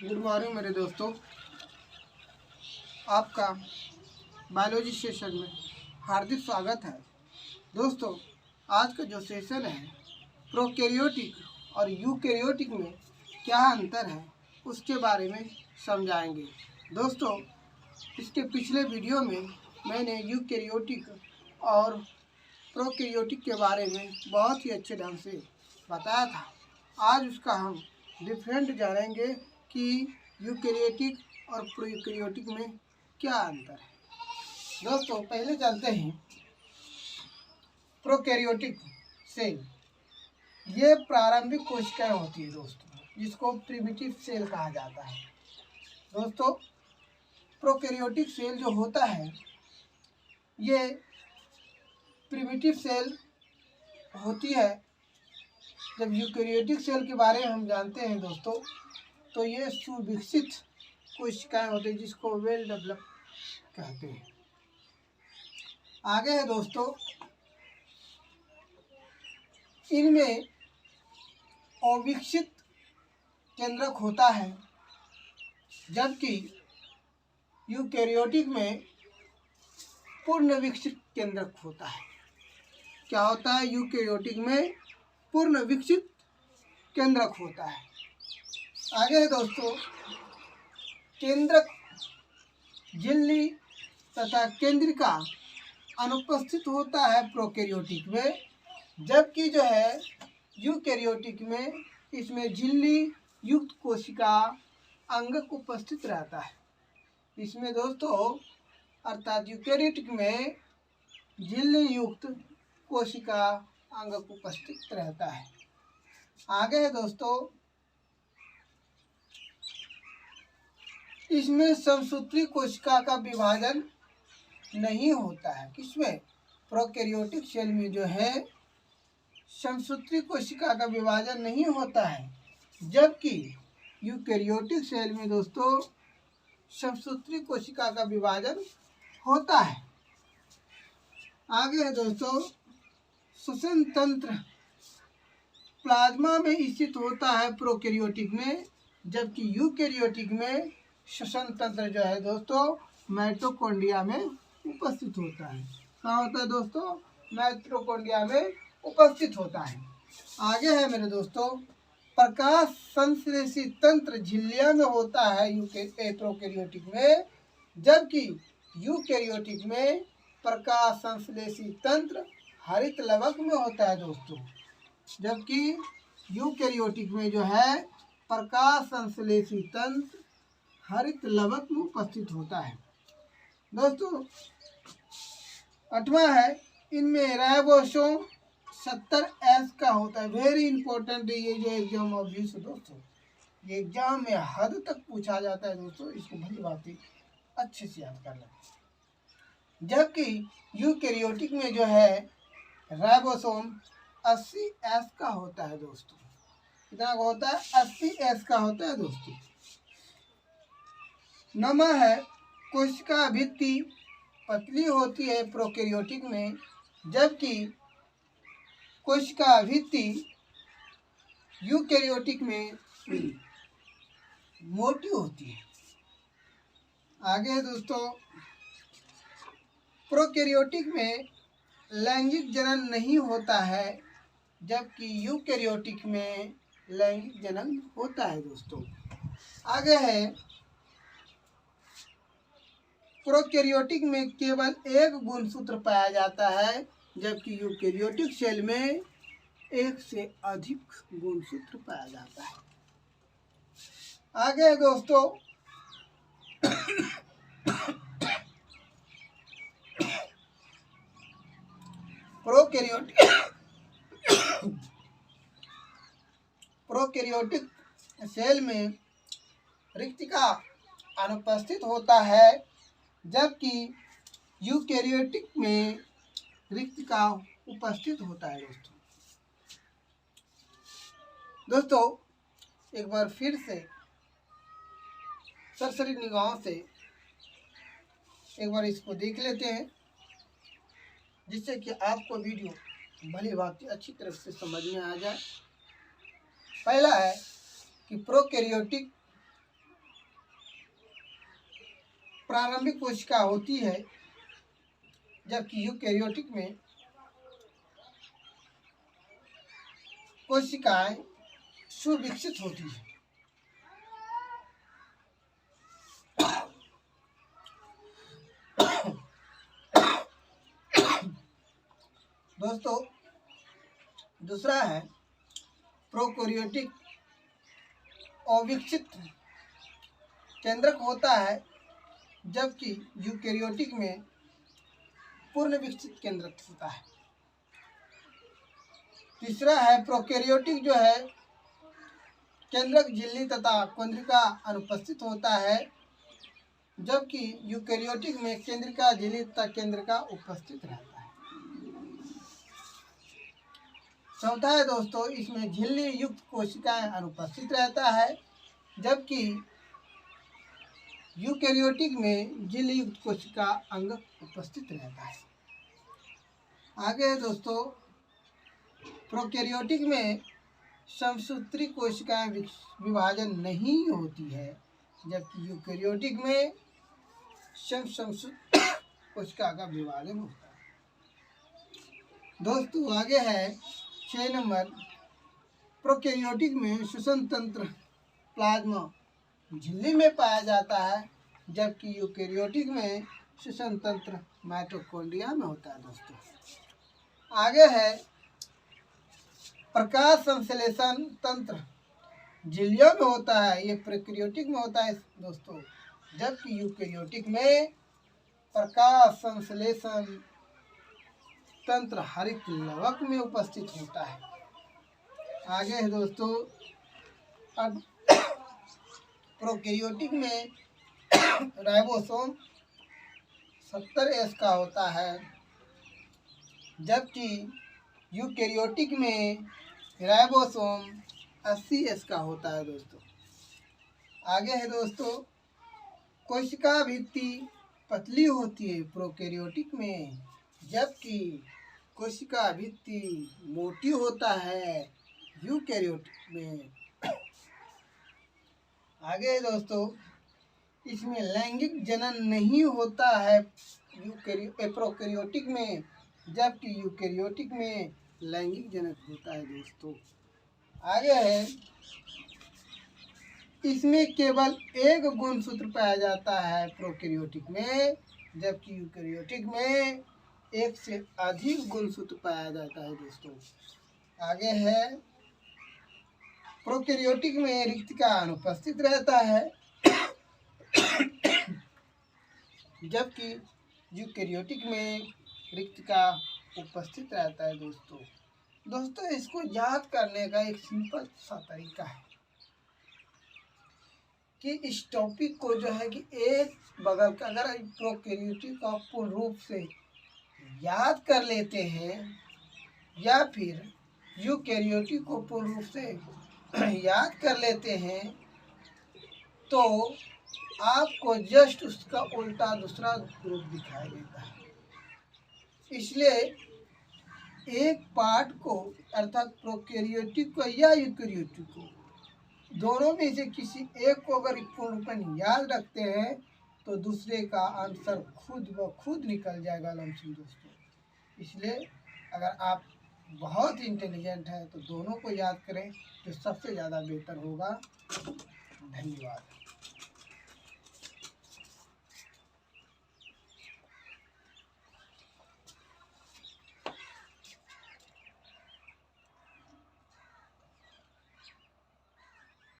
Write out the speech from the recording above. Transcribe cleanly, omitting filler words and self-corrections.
Good morning मेरे दोस्तों, आपका बायोलॉजी सेशन में हार्दिक स्वागत है। दोस्तों, आज का जो सेशन है प्रोकैरियोटिक और यूकैरियोटिक में क्या अंतर है उसके बारे में समझाएंगे। दोस्तों, इसके पिछले वीडियो में मैंने यूकैरियोटिक और प्रोकैरियोटिक के बारे में बहुत ही अच्छे ढंग से बताया था। आज उसका हम डिफरेंट जानेंगे कि यूकैरियोटिक और प्रोकैरियोटिक में क्या अंतर है। दोस्तों, पहले जानते हैं प्रोकैरियोटिक सेल। ये प्रारंभिक कोशिकाएं होती है दोस्तों, जिसको प्रिमिटिव सेल कहा जाता है। दोस्तों, प्रोकैरियोटिक सेल जो होता है ये प्रिमिटिव सेल होती है। जब यूकैरियोटिक सेल के बारे में हम जानते हैं दोस्तों, तो ये सुविकसित कोशिकाएं होती है, जिसको वेल डेवलप कहते हैं। आगे है दोस्तों, इनमें अविकसित केंद्रक होता है, जबकि यूकैरियोटिक में पूर्ण विकसित केंद्रक होता है। क्या होता है? यूकैरियोटिक में पूर्ण विकसित केंद्रक होता है। आगे है दोस्तों, केंद्रक झिल्ली तथा केंद्रिका अनुपस्थित होता है प्रोकैरियोटिक में, जबकि जो है यूकैरियोटिक में इसमें झिल्ली युक्त कोशिका अंगक उपस्थित रहता है। इसमें दोस्तों अर्थात यूकैरियोटिक में झिल्ली युक्त कोशिका अंगक उपस्थित रहता है। आगे है दोस्तों, इसमें समसूत्री कोशिका का विभाजन नहीं होता है। किसमें? प्रोकैरियोटिक सेल में जो है समसूत्री कोशिका का विभाजन नहीं होता है, जबकि यूकैरियोटिक सेल में दोस्तों समसूत्री कोशिका का विभाजन होता है। आगे है दोस्तों, श्वसन तंत्र प्लाज्मा में स्थित होता है प्रोकैरियोटिक में, जबकि यूकैरियोटिक में श्वसन तंत्र जो है दोस्तों माइटोकॉन्ड्रिया में उपस्थित होता है। कहाँ होता है दोस्तों? माइटोकॉन्ड्रिया में उपस्थित होता है। आगे है मेरे दोस्तों, प्रकाश संश्लेषी तंत्र झिल्लियों में होता है प्रोकैरियोटिक में, जबकि यूकैरियोटिक में प्रकाश संश्लेषी तंत्र हरित लवक में होता है दोस्तों। जबकि यूकैरियोटिक में जो है प्रकाश संश्लेषी तंत्र हरित लवक में उपस्थित होता है। दोस्तों, 8वां है, इनमें राइबोसोम 70S का होता है। वेरी इंपॉर्टेंट है ये जो एग्जाम ऑब्वियस दोस्तों, ये एग्जाम में हद तक पूछा जाता है दोस्तों, इसको भली बात अच्छे से याद करना। जबकि यूकैरियोटिक में जो है राइबोसोम 80S का होता है दोस्तों। कितना का होता है? 80S का होता है दोस्तों। 9वां है, कोशिका भित्ति पतली होती है प्रोकैरियोटिक में, जबकि कोशिका भित्ति यूकैरियोटिक में मोटी होती है। आगे है दोस्तों, प्रोकैरियोटिक में लैंगिक जनन नहीं होता है, जबकि यूकैरियोटिक में लैंगिक जनन होता है दोस्तों। आगे है, प्रोकैरियोटिक में केवल एक गुणसूत्र पाया जाता है, जबकि यूकैरियोटिक सेल में एक से अधिक गुणसूत्र पाया जाता है। आगे है दोस्तों, प्रोकैरियोटिक सेल में रिक्तिका अनुपस्थित होता है, जबकि यूकैरियोटिक में रिक्तिका उपस्थित होता है दोस्तों, एक बार फिर से सरसरी निगाहों से एक बार इसको देख लेते हैं, जिससे कि आपको वीडियो भली बात अच्छी तरह से समझ में आ जाए। पहला है कि प्रोकैरियोटिक प्रारंभिक कोशिका होती है, जबकि यूकेरियोटिक में कोशिकाएं सुविकसित होती है। दोस्तों, दूसरा है प्रोकैरियोटिक अविकसित केंद्रक होता है, जबकि यूकेरियोटिक में पूर्ण विकसित केंद्रक होता है। तीसरा है प्रोकैरियोटिक जो है केंद्रक झिल्ली तथा केंद्रिका अनुपस्थित होता है, जबकि यूकेरियोटिक में केंद्रिका झिल्ली तथा केंद्रिका उपस्थित रहता है। चौथा है दोस्तों, इसमें झिल्ली युक्त कोशिकाएं अनुपस्थित रहता है, जबकि यूकेरियोटिक में झिल्ली युक्त कोशिका अंग उपस्थित रहता है। आगे है दोस्तों, प्रोकैरियोटिक में समसूत्री कोशिकाएं विभाजन नहीं होती है, जबकि यूकेरियोटिक में समसूत्र कोशिका का विभाजन होता है। दोस्तों, आगे है 6 नंबर, प्रोकैरियोटिक में श्वसन तंत्र प्लाज्मा झिल्ली में पाया जाता है, जबकि यूकेरियोटिक में श्वसन तंत्र माइटोकॉन्ड्रिया में होता है। दोस्तों, आगे है प्रकाश संश्लेषण तंत्र झिल्लियों में होता है, ये प्रोकैरियोटिक में होता है दोस्तों, जबकि यूकेरियोटिक में प्रकाश संश्लेषण तंत्र हरित लवक में उपस्थित होता है। आगे है दोस्तों, अब प्रोकैरियोटिक में राइबोसोम 70S का होता है, जबकि यूकेरियोटिक में राइबोसोम 80S का होता है। दोस्तों, आगे है दोस्तों, कोशिका भित्ति पतली होती है प्रोकैरियोटिक में, जबकि कोशिका भित्ति मोटी होता है यूकेरियोटिक में। आगे है दोस्तों, इसमें लैंगिक जनन नहीं होता है प्रोकैरियोटिक में, जबकि यूकेरियोटिक में लैंगिक जनन होता है। दोस्तों, आगे है, इसमें केवल एक गुणसूत्र पाया जाता है प्रोकैरियोटिक में, जबकि यूकेरियोटिक में एक से अधिक गुणसूत्र पाया जाता है। दोस्तों, आगे है, प्रोकैरियोटिक में रिक्तिका अनुपस्थित रहता है, जबकि यूकेरियोटिक में रिक्तिका उपस्थित रहता है। दोस्तों, इसको याद करने का एक सिंपल सा तरीका है कि इस टॉपिक को जो है कि एक बगल का अगर प्रोकैरियोटिक को पूर्ण रूप से याद कर लेते हैं, या फिर यूकेरियोटिक को पूर्ण रूप से याद कर लेते हैं, तो आपको जस्ट उसका उल्टा दूसरा रूप दिखाई देता है। इसलिए एक पार्ट को अर्थात प्रोकैरियोटिक को या यूकेरियोटिक को, दोनों में से किसी एक को अगर पूर्ण रूप में याद रखते हैं, तो दूसरे का आंसर खुद ब खुद निकल जाएगा लमसम। दोस्तों, इसलिए अगर आप बहुत इंटेलिजेंट हैं तो दोनों को याद करें, तो सबसे ज़्यादा बेहतर होगा। धन्यवाद।